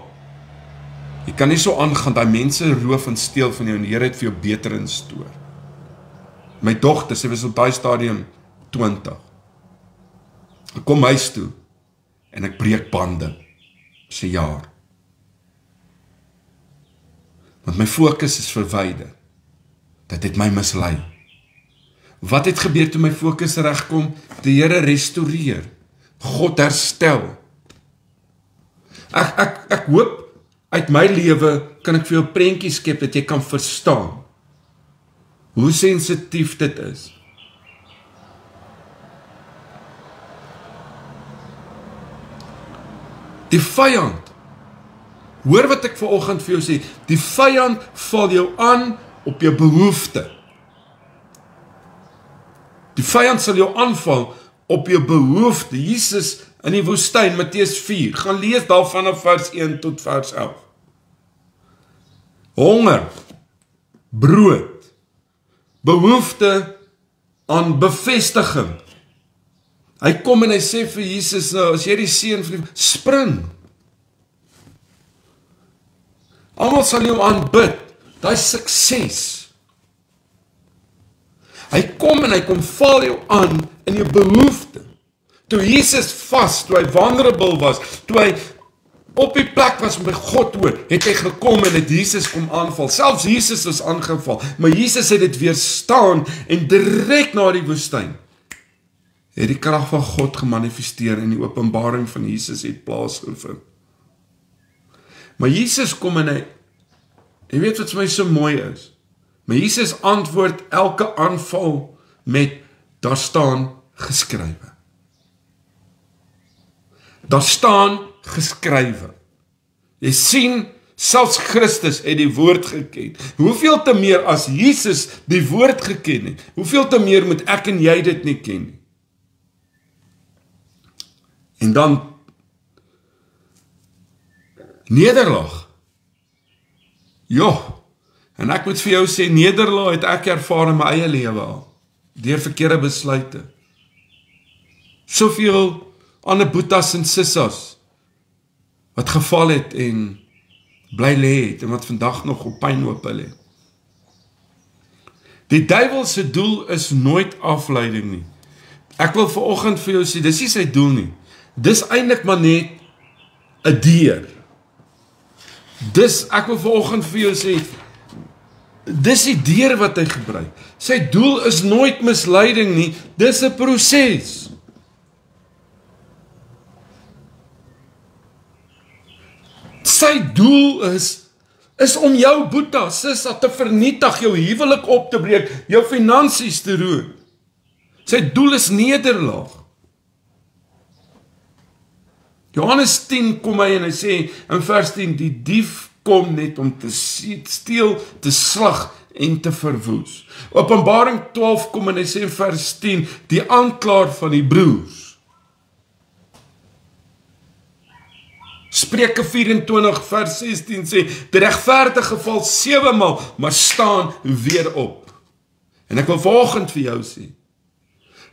jy kan nie so aangaan, daai mense roof en steel van jou, en die Here het vir jou beter in stoor. My dogter, sy was op daai stadium 20. Ek kom huis toe, en ek breek bande, sy jaar. Want my fokus is verwyder. Dit het my mislei. Wat het gebeur toe my fokus regkom? Die Here restoreer. God herstel. Ek hoop, uit my lewe kan ek vir jou prentjies skep dat jy kan verstaan hoe sensitief dit is. Die vyand, hoor wat ek vanoggend vir jou sê, die vyand val jou aan op jou behoefte. Die vyand sal jou aanval op jou behoefte. Jesus in die woestyn, Matteus 4, gaan lees daar vanaf vers 1 tot vers 11. Honger, brood, behoefte aan bevestiging. Hy kom en hy sê vir Jesus, nou, as jy die seun van die, spring. Almal sal jou aanbid, daai sukses. Hy kom en hy kom val jou aan in jou behoefte. Toe Jesus vas, toe hy vulnerable was, toe hy op die plek was by God hoor, het hy gekom en het Jesus kom aanval. Selfs Jesus is aangeval, maar Jesus het dit weerstaan en direk na die woestyn het die krag van God gemanifesteer en die openbaring van Jesus het plaasgevind. Maar Jesus kom en jy weet wat vir my so mooi is, maar Jesus antwoord elke aanval met, daar staan geskrywe. Daar staan geskrywe. Jy sien, selfs Christus het die woord geken. Hoeveel te meer as Jesus die woord geken het, hoeveel te meer moet ek en jy dit nie ken nie. En dan nederlaag. Ja, en ek moet vir jou sê, nederlaag het ek ervaar in my eie lewe al, deur verkeerde besluite. Soveel ander boetas en sissas, wat geval het en bly lê het, en wat vandag nog op pynhoop lê. Die duiwelse doel is nooit afleiding nie. Ek wil vanoggend vir jou sê, dis nie sy doel nie. Dis eintlik maar net 'n deur. Ek wil vanoggend vir jou sê, dis die deur wat hy gebruik. Sy doel is nooit misleiding nie, dis 'n proses. Sy doel is om jou boeta, sissa, te vernietig, jou huwelik op te breek, jou finansies te roer. Sy doel is nederlaag. Johannes 10 kom hy en hy sê in vers 10, die dief kom net om te steel, te slag en te verwoes. Openbaring 12 kom en hy sê in vers 10, die aanklaer van die broers. Spreuke 24 vers 16 sê, die regverdige val 7 maal, maar staan weer op. En ek wil vanoggend vir jou sê,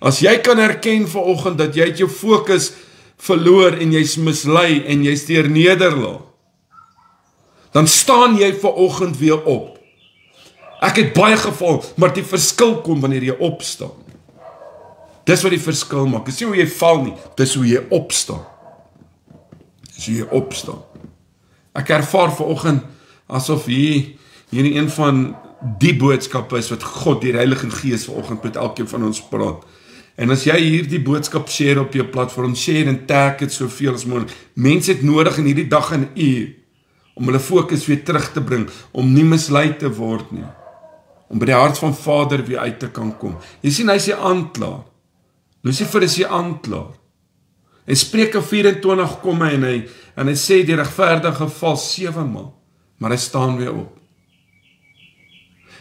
as jy kan herken vanoggend dat jy het jou fokus verloor en jy's mislei en jy's deur nederlaag, dan staan jy vanoggend weer op. Ek het baie geval, maar die verskil kom wanneer jy opstaan. Dis wat die verskil maak. Dis nie hoe jy val nie, dis hoe jy opstaan. Dis hoe jy opstaan. Ek ervaar vanoggend asof hierdie een van die boodskappe is wat God, die Heilige Gees vanoggend met elkeen van ons praat. En as jy hierdie boodskap share op jou platform, share en tag het soveel as moontlik. Mense het nodig in hierdie dag en uur om hulle fokus weer terug te bring, om nie mislei te word nie, om by die hart van Vader weer uit te kan kom. Jy sien, hy is die aanklaer. Lucifer is die aanklaer. En Spreuke 24 kom hy en hy sê die regverdige val 7 maal, maar hy staan weer op.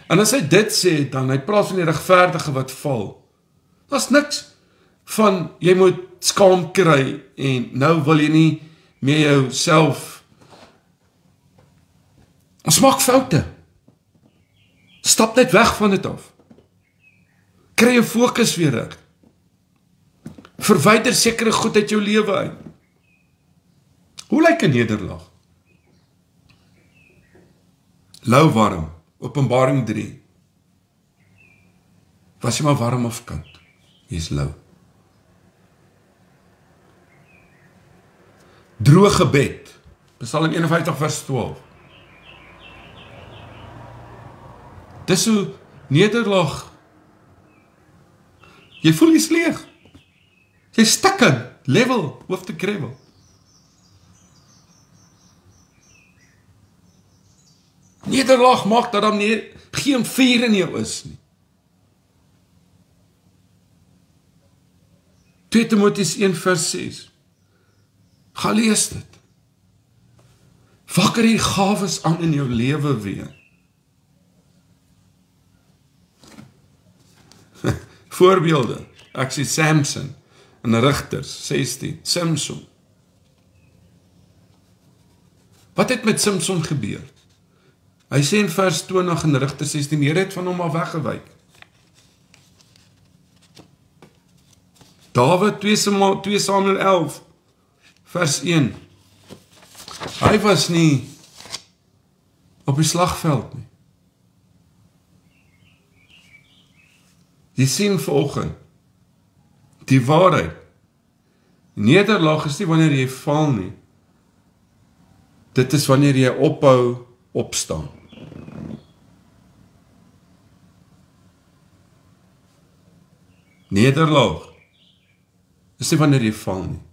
En as hy dit sê, dan hy praat van die regverdige wat val. Daar's niks van jy moet skaam kry en nou wil jy nie meer jouself. Ons maak foute. Stap net weg van dit af. Kry jou fokus weer reg. Verwyder sekere goed uit jou lewe uit. Hoe lyk 'n nederlaag? Lou warm, Openbaring 3. Was jy maar warm of koud? Jy is lou. Droë gebed. Psalm 51 vers 12. Dis hoe nederlaag. Jy voel jy's leeg. Jy stikken, level, hoof te krevel. Nederlaag maak dat dan geen vuur in jou is nie. 2 Timoteus 1 vers 6. Ga lees dit. Wakker die gawes aan in jou lewe weer. Voorbeelde, ek sê Samson, in Rigters 16, Samson. Wat het met Samson gebeur? Hy sê in vers 20 in Rigters 16, die Here het van hom af weggewyk. Dawid 2 Samuel 11 vers 1. Hy was nie op die slagveld nie. Jy sien vanoggend, die waarheid. Nederlaag is nie wanneer jy val nie. Dit is wanneer jy ophou opstaan. Nederlaag is nie wanneer jy val nie.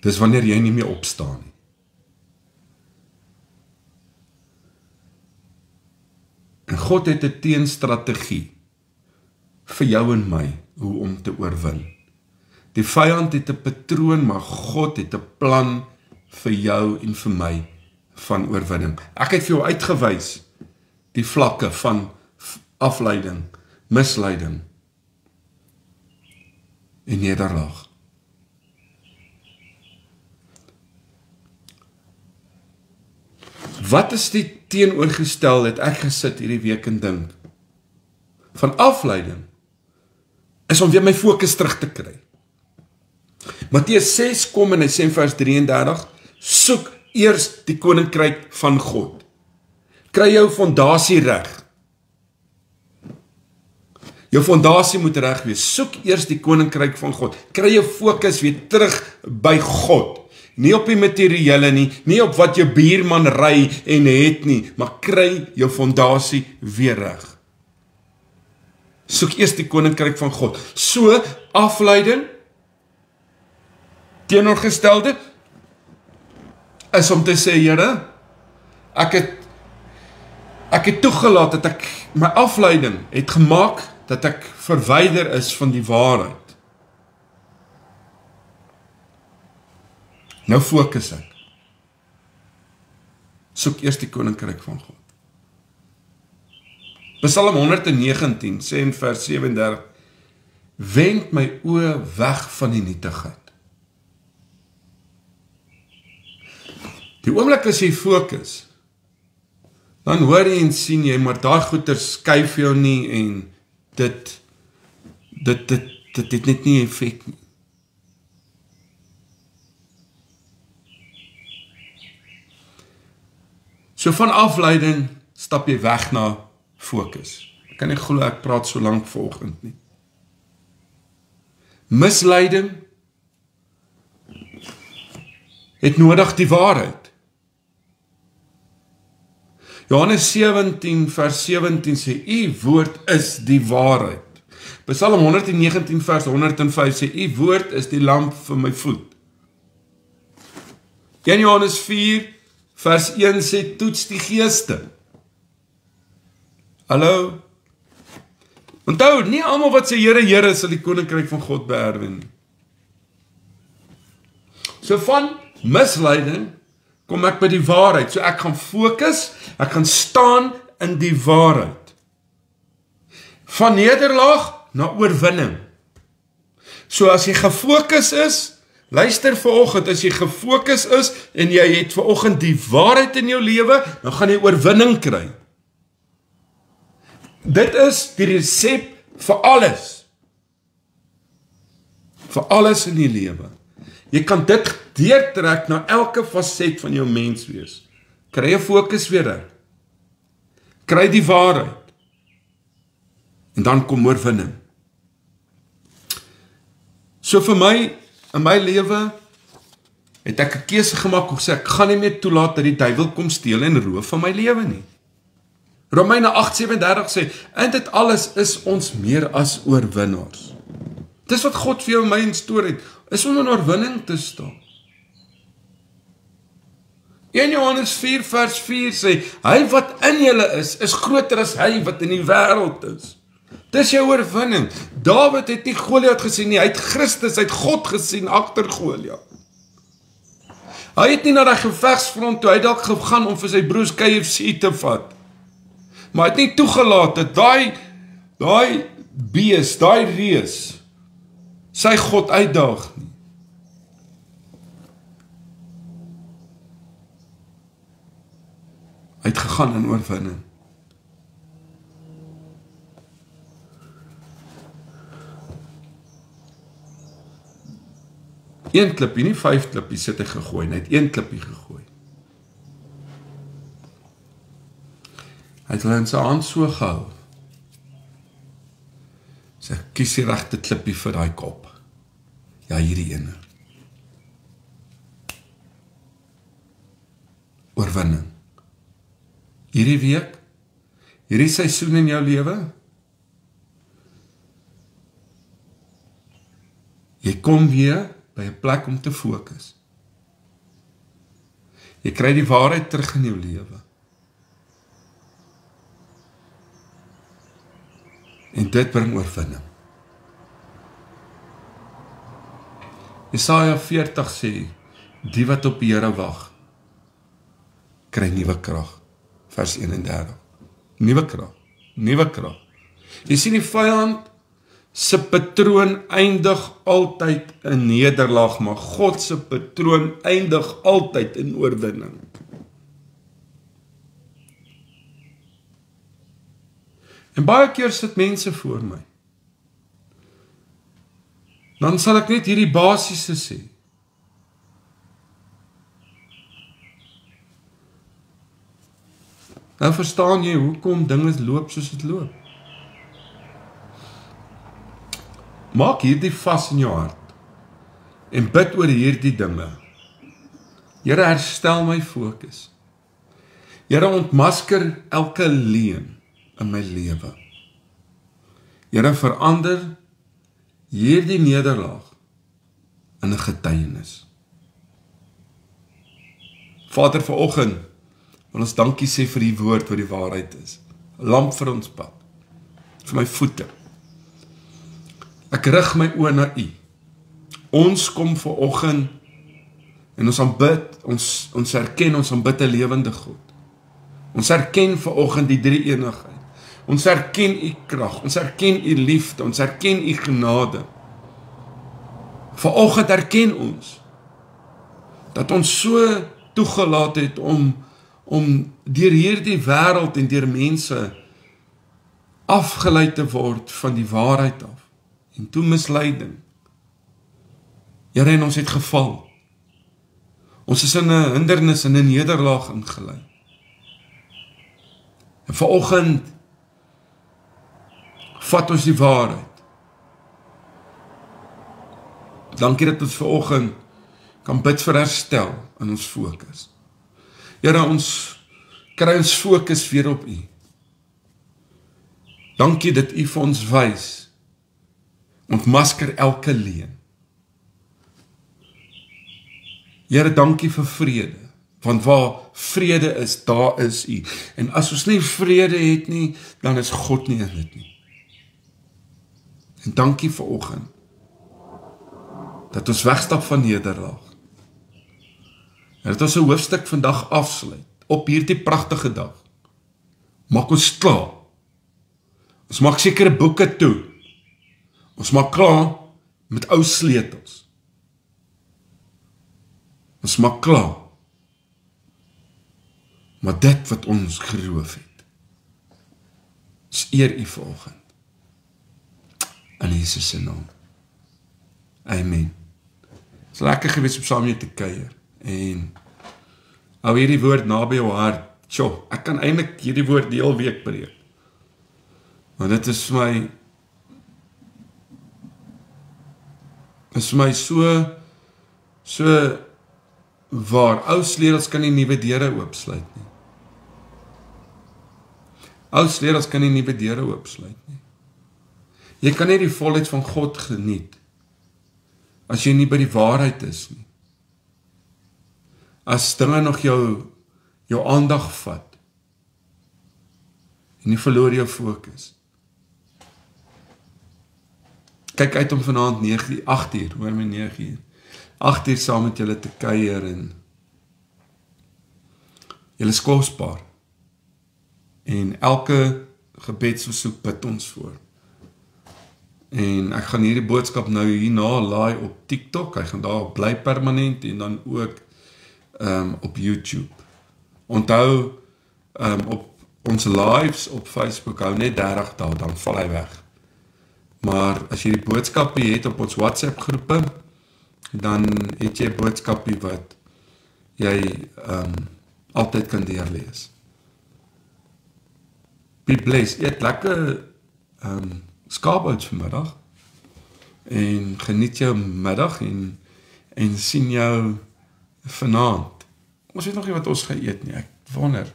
Dis wanneer jy nie meer opstaan nie. En God het 'n teenstrategie vir jou en my, hoe om te oorwin. Die vyand het 'n patroon, maar God het 'n plan vir jou en vir my van oorwinning. Ek het vir jou uitgewys die vlakke van afleiding, misleiding en nederlaag. Wat is die teenoorgestel het ek gesit hierdie week en dink? Van afleiding is om weer my fokus terug te kry. Matteus 6 kom en hy sê in vers 33, soek eers die koninkryk van God. Kry jou fondasie reg. Jou fondasie moet reg wees. Soek eers die koninkryk van God. Kry jou fokus weer terug by God. Nie op die materiële nie, nie op wat jou buurman ry en het nie, maar kry jou fondasie weer reg. Soek eers die koninkryk van God. So, afleiding, teenoorgestelde, is om te sê, Here, ek het toegelaat dat ek, my afleiding het gemaak, dat ek verwyder is van die waarheid. Nou fokus ek. Soek eers die koninkryk van God. Psalm 119 sê in vers 37, wend my oë weg van die nietigheid. Die oomblik as jy fokus, dan hoor jy en sien jy, maar daai goeie skuif jou nie en dit het net nie effek nie. So van afleiding stap jy weg na fokus. Ek kan nie glo ek praat so lank vanoggend nie. Misleiding het nodig die waarheid. Johannes 17 vers 17 sê, u woord is die waarheid. Psalm 119 vers 105 sê, u woord is die lamp vir my voet. 1 Johannes 4 vers 1 sê, toets die geeste. Hallo? Onthou, nie almal wat sê Here, Here sal die koninkryk van God beerwe nie. So van misleiding kom ek by die waarheid. So ek gaan fokus, ek gaan staan in die waarheid. Van nederlaag na oorwinning. So as jy gefokus is, luister vanoggend, as jy gefokus is en jy het vanoggend die waarheid in jou lewe, dan gaan jy oorwinning kry. Dit is die resep vir alles. Vir alles in die lewe. Jy kan dit deurtrek na elke faset van jou menswees. Kry jou fokus weer reg. Kry die waarheid. En dan kom oorwinning. So vir my, in my lewe, het ek 'n keuse gemaak om sê, ek gaan nie meer toelaat dat die duiwel kom steel en roof van my lewe nie. Romeine 8:37 sê, in dit alles is ons meer as oorwinnaars. Dis wat God vir jou en my instoor het, is om in oorwinning te staan. 1 Johannes 4 vers 4 sê, hy wat in julle is groter as hy wat in die wêreld is. Dis jou oorwinning. Dawid het nie Goliat gesien nie, hy het Christus, hy het God gesien agter Goliat. Hy het nie na die gevegsfront toe, hy dalk gegaan om vir sy broers KFC te vat. Maar hy het nie toegelaat dat daai bees, daai reus, sy God uitdaag nie. Hy het gegaan in oorwinning. Een klippie, nie 5 klippies het hy gegooi, hy het 1 klippie gegooi. Hy het hulle in sy hand so gehou. Kies die regte klippie vir daai kop. Ja, hierdie ene. Oorwinning. Hierdie week, hierdie seisoen in jou lewe, jy kom weer by 'n plek om te fokus. Jy kry die waarheid terug in jou lewe. En dit bring oorwinning. Jesaja 40 sê, die wat op die Here wag, kry nuwe krag. Vers 31. Nuwe krag. Nuwe krag. Jy sien die vyand se patroon eindig altyd in nederlaag, maar God se patroon eindig altyd in oorwinning. En baie keer sit mense voor my. Dan sal ek net hierdie basiese sê. Nou verstaan jy hoekom dinge loop soos dit loop. Maak hierdie vas in jou hart en bid oor hierdie dinge. Here, herstel my fokus. Here, ontmasker elke leuen in my lewe. Here, verander hierdie nederlaag in 'n getuienis. Vader, vanoggend wil ons dankie sê vir die woord wat die waarheid is. 'n Lamp vir ons pad, vir my voete. Ek rig my oë na U. Ons kom vanoggend en ons aanbid, ons erken, ons aanbid 'n lewende God. Ons erken vanoggend die drie eenigheid. Ons erken U krag, ons erken U liefde, ons erken U genade. Vanoggend erken ons dat ons so toegelaat het om deur hierdie wêreld en deur mense afgelei te word van die waarheid af. En toe misleiding. Here, en ons het geval. Ons is in 'n hindernis en 'n nederlaag ingelei. En vanoggend vat ons die waarheid. Dankie dat ons vanoggend kan bid vir herstel in ons fokus. Here, ons kry ons fokus weer op U. Dankie dat U vir ons wys, ontmasker elke leuen. Here, dankie vir vrede, want waar vrede is, daar is U. En as ons nie vrede het nie, dan is God nie in dit nie. En dankie vanoggend dat ons wegstap van nederlaag. En dat ons 'n hoofstuk vandag afsluit op hierdie pragtige dag. Maak ons klaar. Ons maak sekere boeke toe. Ons maak klaar met ou sleutels. Ons maak klaar. Maar dit wat ons geloof het, is eer U vanoggend. In Jesus se naam. Amen. Het is lekker gewees om saam met jou te kuier. En hou hierdie woord naby jou hart. Tjoh, ek kan eintlik hierdie woord die hele week preek. Maar dit is vir my so waar. Ou sleutels kan nie nuwe deure oopsluit nie. Ou sleutels kan nie nuwe deure oopsluit nie. Jy kan nie die volheid van God geniet as jy nie by die waarheid is nie. As dinge nog jou aandag vat en jy verloor jou fokus. Kyk uit om vanaand 8 uur, hoor my 9 uur. 8 uur saam met julle te kuier en julle is kosbaar. En elke gebedsversoek bid ons voor. En ek gaan hierdie boodskap nou hierna laai op TikTok, hy gaan daar bly permanent en dan ook op YouTube. Onthou op ons lives op Facebook hou net 30 dae, dan val hy weg. Maar as jy die boodskapie het op ons WhatsApp groepe, dan het jy 'n boodskapie wat jy altyd kan deurlees. Be blessed. Eet lekker skaapouts vanmiddag. en geniet jou middag en sien jou vanaand. Ons weet nog nie wat ons gaan eet nie, ek wonder.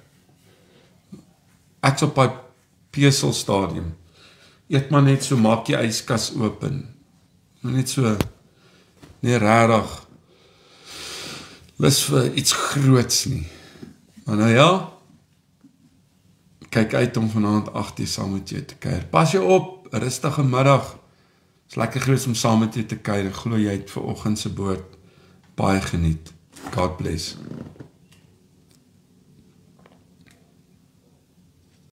Ek's op die peselstadium. Eet maar net so, maak jy yskas open. Net so, nie rarig, lus vir iets groots nie. Maar nou ja, kyk uit om vanaand 8:00 saam met jou te kuier. Pas jou op, 'n rustige middag. Is lekker gewees om saam met jou te kuier. Glo jy het vanoggend se boord baie geniet. God bless.